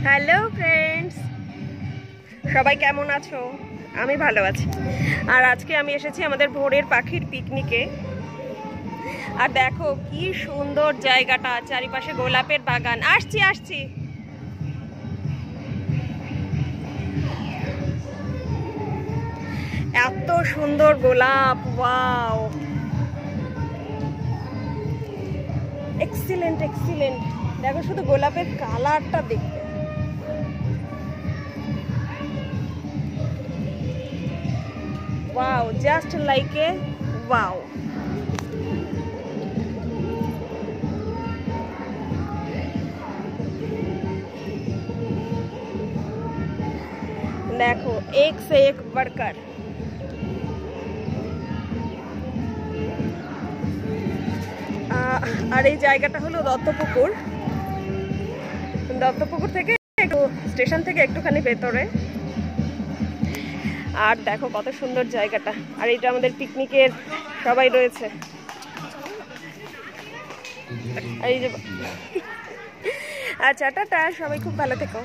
Hello friends, সবাই কেমন আছো? আমি ভালো আছি। আর আজকে আমি এসেছি আমাদের ভোরের পাখির পিকনিকে। আর দেখো কি সুন্দর জায়গাটা, চারিপাশে গোলাপের বাগান। আসছি এত সুন্দর গোলাপ, ওয়াও, এক্সিলেন্ট। দেখো শুধু গোলাপের কালারটা দেখতে। Wow, just like a wow. देखो एक से एक बढ़कर। আর এই জায়গাটা হলো দত্তপুকুর থেকে একটু স্টেশন থেকে একটুখানি ভেতরে। আর দেখো কত সুন্দর জায়গাটা। আর এটা আমাদের পিকনিকের সবাই রয়েছে। আর এই যে আচ্ছা, টাটা, সবাই খুব ভালো থেকো।